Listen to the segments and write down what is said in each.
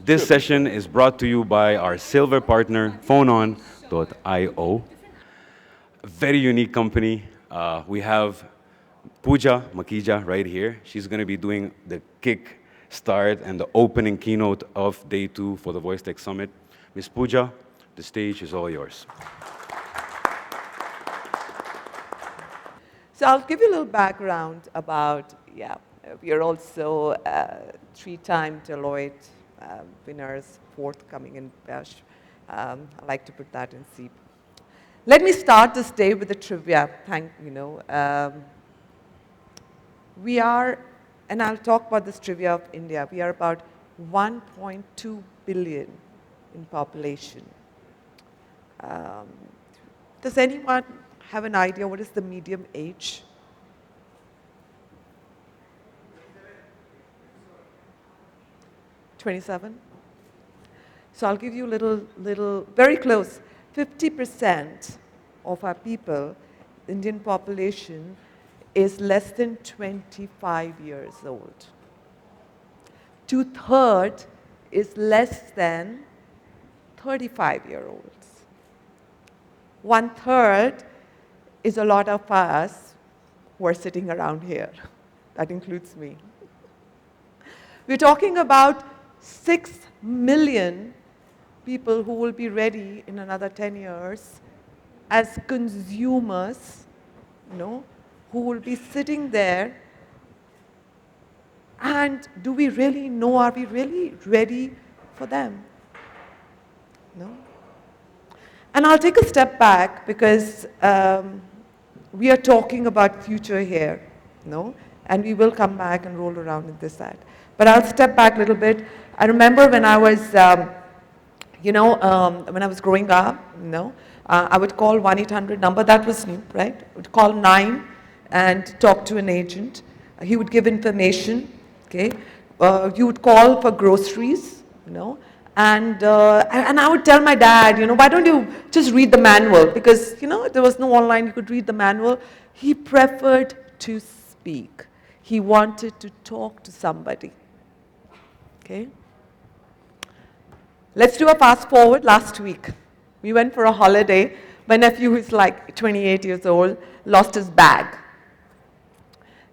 This session is brought to you by our silver partner, Phonon.io. A very unique company. We have Pooja Makhija right here. She's going to be doing the kick start and the opening keynote of day 2 for the VoiceTech Summit. Ms. Pooja, the stage is all yours. So I'll give you a little background about, we are also 3-time Deloitte winners, 4th coming in BESH. I like to put that in SEEP. Let me start this day with a trivia. We are, and I'll talk about this trivia of India, we are about 1.2 billion in population. Does anyone have an idea what is the median age? 27? So I'll give you a little, very close. 50% of our people, Indian population, is less than 25 years old. 2/3 is less than 35-year-olds. 1/3 is a lot of us who are sitting around here. That includes me. We're talking about 6 million people who will be ready in another 10 years as consumers, who will be sitting there. And do we really know, are we really ready for them? No? And I'll take a step back because we are talking about future here, and we will come back and roll around in this side. But I'll step back a little bit. I remember when I was, when I was growing up, I would call 1-800 number. That was new, right? I would call 9 and talk to an agent. He would give information, okay? You would call for groceries, and I would tell my dad, why don't you just read the manual? Because, there was no online, you could read the manual. He preferred to speak. He wanted to talk to somebody, okay? Let's do a fast forward. Last week, we went for a holiday. My nephew, who's like 28 years old, lost his bag.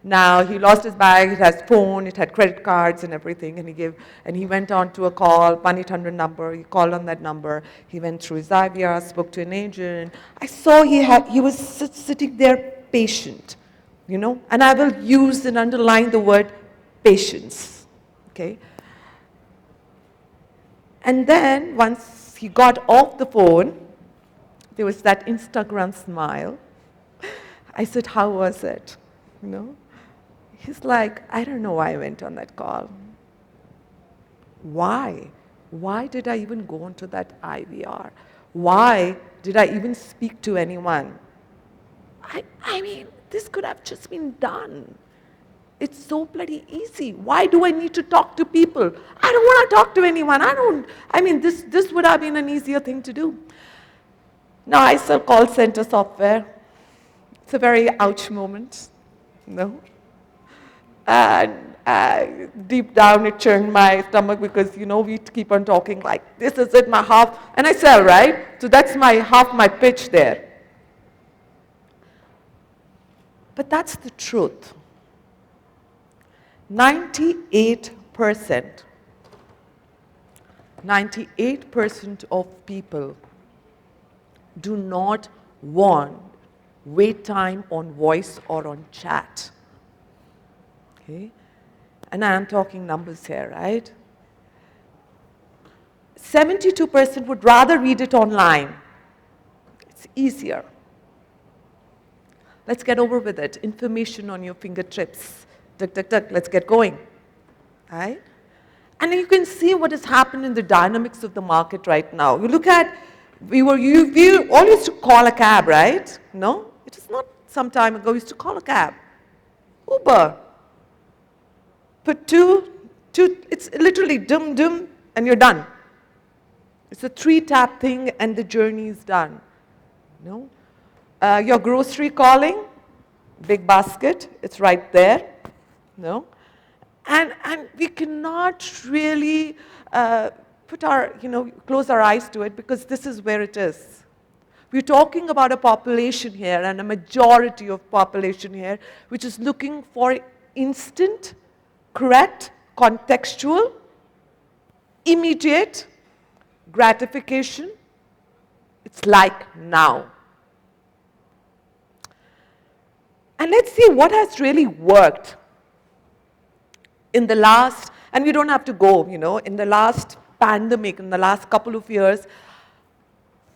Now, he lost his bag, it has phone, it had credit cards and everything, and he went on to a call, 1-800 number, he called on that number, he went through his IVR, spoke to an agent. I saw he was sitting there patient, and I will use and underline the word patience, okay? And then, once he got off the phone, there was that Instagram smile. I said, how was it, He's like, I don't know why I went on that call. Why? Why did I even go onto that IVR? Why did I even speak to anyone? I mean, this could have just been done. It's so bloody easy. Why do I need to talk to people? I don't want to talk to anyone. This would have been an easier thing to do. Now I sell call center software. It's a very ouch moment, And deep down it churned my stomach because, we keep on talking like, this is it, my half, and I sell, right? So that's my half my pitch there. But that's the truth. 98% of people do not want wait time on voice or on chat. Okay? And I'm talking numbers here, right? 72% would rather read it online. It's easier. Let's get over with it. Information on your fingertips. Tuck, tuck, tuck, let's get going, right? And you can see what has happened in the dynamics of the market right now. You look at, we all used to call a cab, right? No? It is not some time ago, we used to call a cab. Uber. Put two, it's literally dum, dum, and you're done. It's a 3-tap thing and the journey is done. Your grocery calling, big basket, it's right there. And we cannot really close our eyes to it because this is where it is. We're talking about a population here and a majority of population here which is looking for instant, correct, contextual, immediate gratification. It's like now. And let's see what has really worked in the last, and we don't have to go, in the last pandemic, in the last couple of years,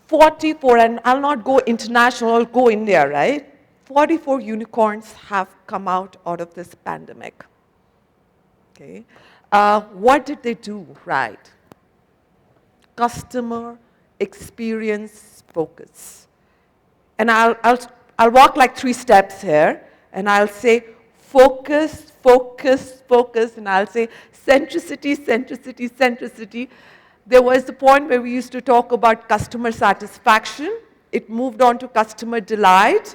44, and I'll not go international, I'll go India, right? 44 unicorns have come out of this pandemic. Okay. What did they do right? Customer experience focus. And I'll walk like 3 steps here, and I'll say focus, focus, focus, and I'll say centricity, centricity, centricity. There was a point where we used to talk about customer satisfaction. It moved on to customer delight.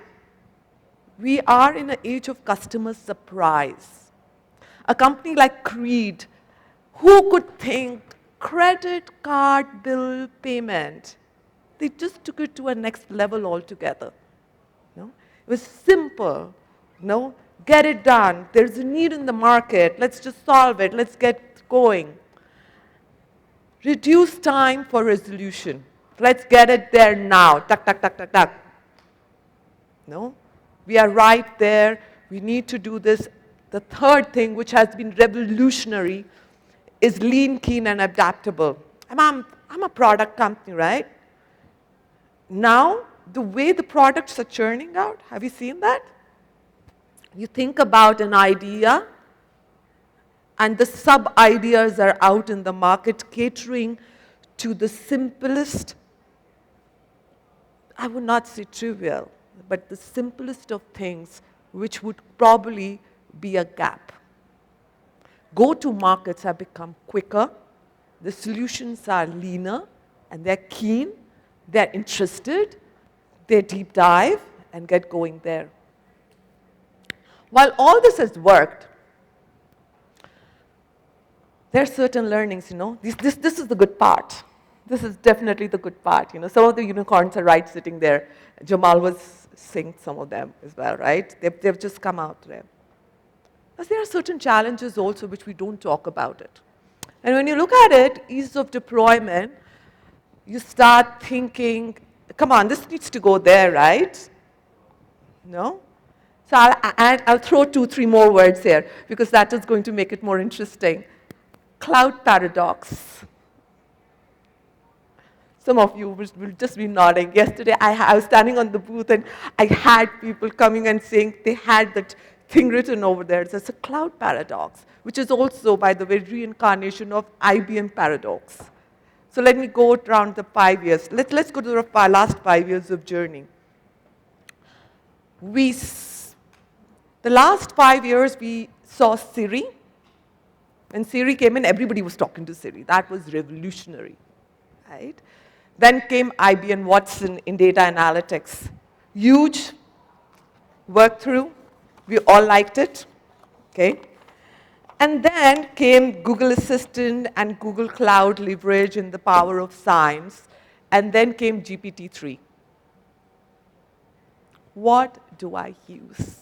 We are in an age of customer surprise. A company like Creed, who could think credit card bill payment? They just took it to a next level altogether. It was simple. Get it done. There's a need in the market. Let's just solve it. Let's get going. Reduce time for resolution. Let's get it there now. Tuck, tuck, tuck, tuck, tuck. We are right there. We need to do this. The third thing, which has been revolutionary, is lean, keen, and adaptable. I'm a product company, right? Now, the way the products are churning out, have you seen that? You think about an idea, and the sub-ideas are out in the market catering to the simplest, I would not say trivial, but the simplest of things which would probably be a gap. Go-to markets have become quicker, the solutions are leaner, and they're keen, they're interested, they deep dive and get going there. While all this has worked, there are certain learnings, This is the good part. This is definitely the good part. Some of the unicorns are right sitting there. Jamal was saying some of them as well, right? They've just come out there. But there are certain challenges also which we don't talk about it. And when you look at it, ease of deployment, you start thinking, come on, this needs to go there, right? No? So I'll throw 2, 3 more words here because that is going to make it more interesting. Cloud paradox. Some of you will just be nodding. Yesterday, I was standing on the booth and I had people coming and saying they had that thing written over there. It's a cloud paradox, which is also, by the way, reincarnation of IBM paradox. So let me go around the 5 years. Let's go to the last 5 years of journey. The last 5 years, we saw Siri. When Siri came in, everybody was talking to Siri. That was revolutionary, right? Then came IBM Watson in data analytics. Huge work through. We all liked it, okay? And then came Google Assistant and Google Cloud leverage in the power of science. And then came GPT-3. What do I use?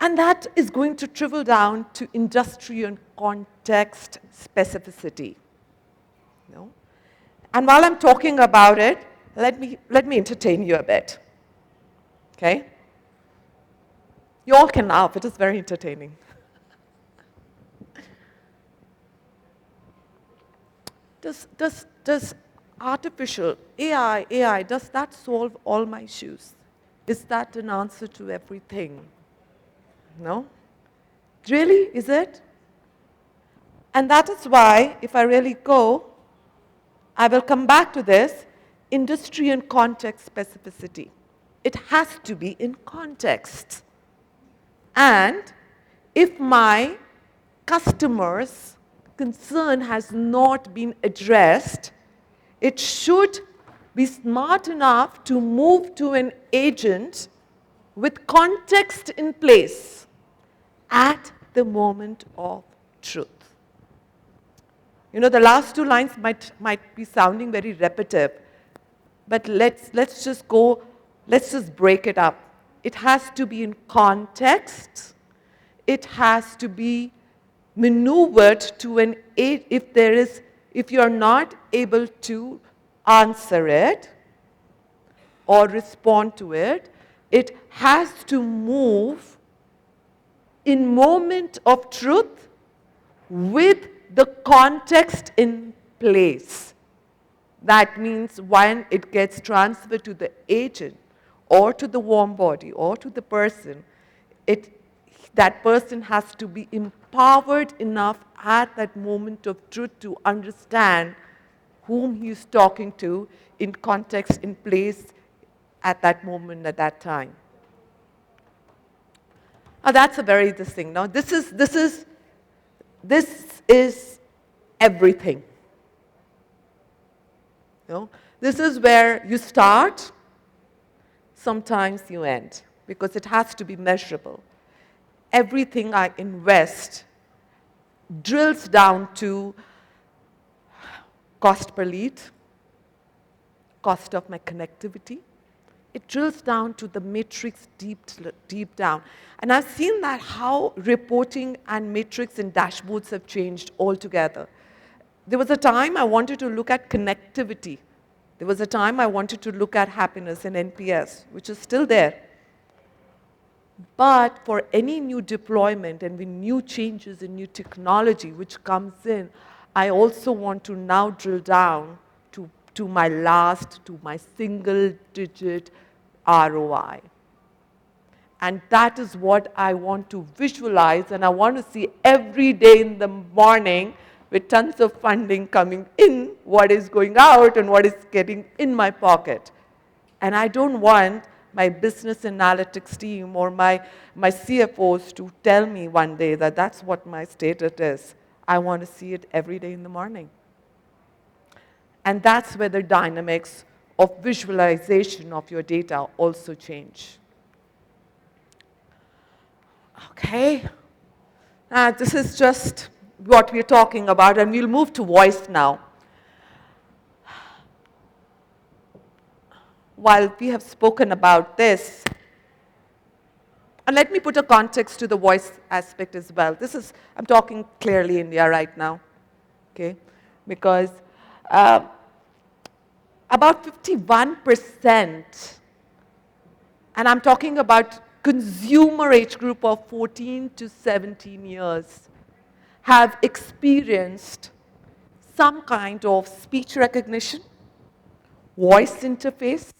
And that is going to trickle down to industry and context specificity. And while I'm talking about it, let me entertain you a bit. Okay? You all can laugh. It is very entertaining. Does artificial AI, does that solve all my issues? Is that an answer to everything? No? Really, is it? And that is why, if I really go, I will come back to this, industry and context specificity. It has to be in context. And if my customer's concern has not been addressed, it should be smart enough to move to an agent with context in place. at the moment of truth. You know, the last two lines might be sounding very repetitive, but let's just break it up. It has to be in context. It has to be maneuvered to an age. If you're not able to answer it or respond to it, it has to move in moment of truth with the context in place. That means when it gets transferred to the agent or to the warm body or to the person, that person has to be empowered enough at that moment of truth to understand whom he's talking to in context, in place, at that moment, at that time. Now that's a very this thing. Now this is everything. You know, this is where you start, sometimes you end, because it has to be measurable. Everything I invest drills down to cost per lead, cost of my connectivity. It drills down to the matrix deep down. And I've seen that how reporting and matrix and dashboards have changed altogether. There was a time I wanted to look at connectivity. There was a time I wanted to look at happiness and NPS, which is still there. But for any new deployment and with new changes in new technology which comes in, I also want to now drill down to my single digit ROI. And that is what I want to visualize, and I want to see every day in the morning with tons of funding coming in, what is going out and what is getting in my pocket. And I don't want my business analytics team or my CFOs to tell me one day that that's what my status is. I want to see it every day in the morning. And that's where the dynamics of visualization of your data also change. Okay. This is just what we're talking about, and we'll move to voice now. While we have spoken about this, and let me put a context to the voice aspect as well. I'm talking clearly India right now, okay? Because about 51%, and I'm talking about consumer age group of 14 to 17 years, have experienced some kind of speech recognition, voice interface.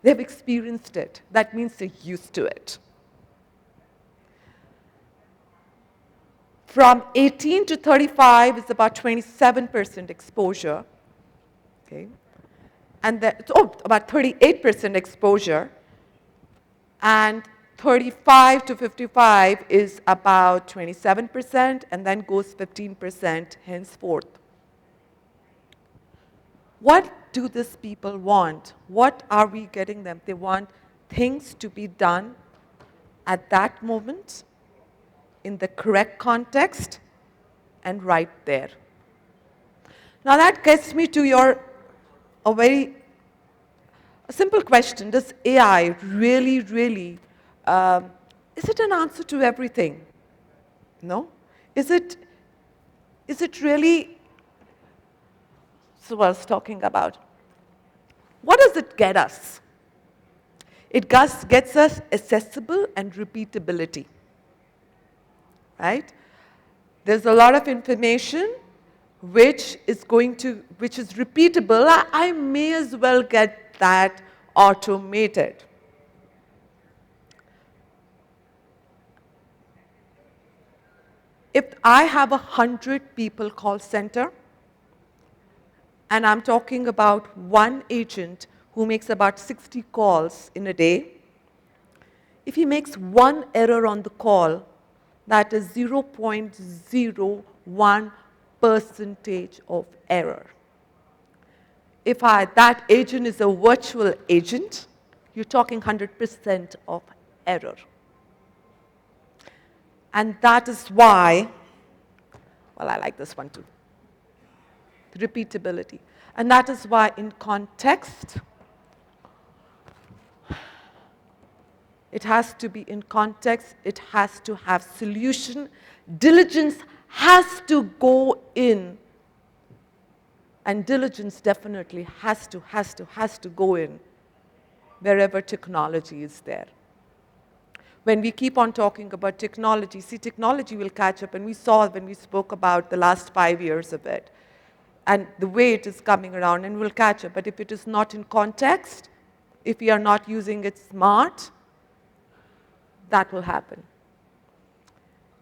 They've experienced it. That means they're used to it. From 18 to 35 is about 27% exposure, okay? And about 38% exposure. And 35 to 55 is about 27%, and then goes 15% henceforth. What do these people want? What are we getting them? They want things to be done at that moment, in the correct context, and right there. Now that gets me to a simple question. Does AI really, is it an answer to everything? No? Is it really, so what I was talking about. What does it get us? It gets us accessible and repeatability, right? There's a lot of information which is repeatable. I may as well get that automated. If I have 100 people call center, and I'm talking about one agent who makes about 60 calls in a day, if he makes one error on the call, that is 0.01% of error. If that agent is a virtual agent, you're talking 100% of error. And that is why, well, I like this one too, repeatability. And that is why in context, it has to be in context, it has to have solution, diligence has to go in, and diligence definitely has to go in wherever technology is there. When we keep on talking about technology, see, technology will catch up, and we saw when we spoke about the last 5 years of it, and the way it is coming around, and will catch up. But if it is not in context, if we are not using it smart, that will happen.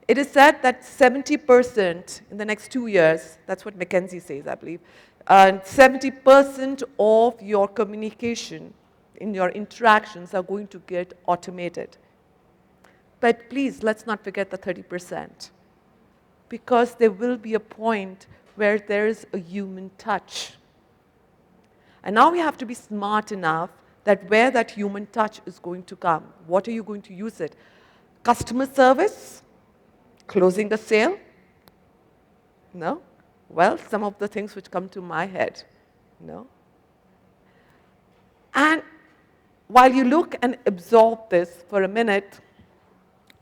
It is said that 70% in the next 2 years, that's what McKinsey says, I believe, 70% of your communication in your interactions are going to get automated. But please, let's not forget the 30%, because there will be a point where there is a human touch. And now we have to be smart enough that where that human touch is going to come, what are you going to use it? Customer service? Closing a sale? No? Well, some of the things which come to my head, no? And while you look and absorb this for a minute,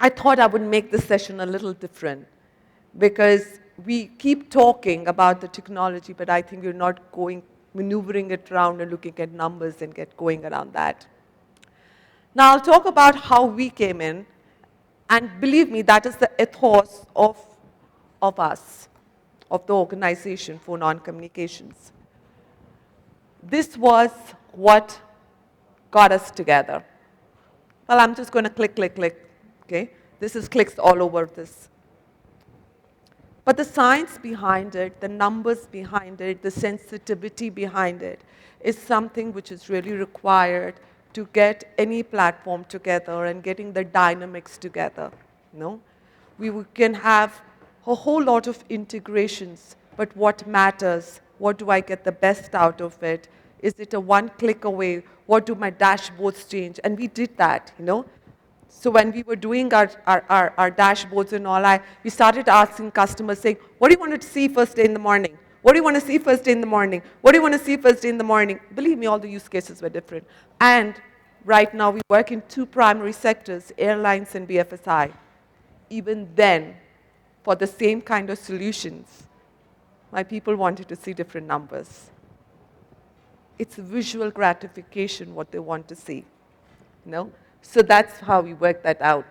I thought I would make this session a little different, because we keep talking about the technology, but I think we're not maneuvering it around and looking at numbers and get going around that. Now I'll talk about how we came in, and believe me, that is the ethos of us, of the organization Phonon Communications. This was what got us together. Well, I'm just going to click, click, click. Okay? This is clicks all over this. But the science behind it, the numbers behind it, the sensitivity behind it is something which is really required to get any platform together and getting the dynamics together. No? We can have a whole lot of integrations, but what matters? What do I get the best out of it? Is it a one click away? What do my dashboards change? And we did that, you know. So when we were doing our dashboards and all, we started asking customers, saying, what do you want to see first day in the morning? What do you want to see first day in the morning? What do you want to see first day in the morning? Believe me, all the use cases were different. And right now, we work in 2 primary sectors, airlines and BFSI. Even then, for the same kind of solutions, my people wanted to see different numbers. It's visual gratification what they want to see, you know? So that's how we work that out.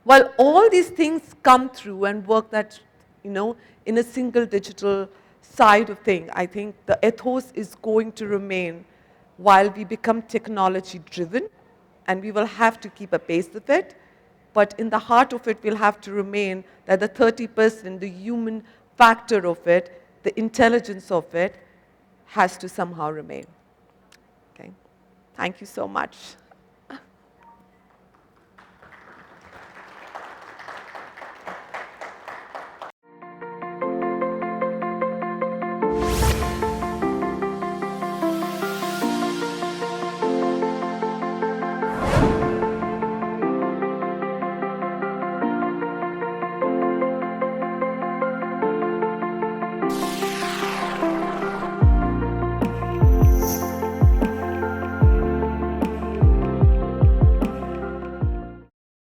While all these things come through and work that, you know, in a single digital side of thing, I think the ethos is going to remain while we become technology driven, and we will have to keep a pace with it. But in the heart of it will have to remain that the 30%, the human factor of it, the intelligence of it, has to somehow remain. Okay? Thank you so much.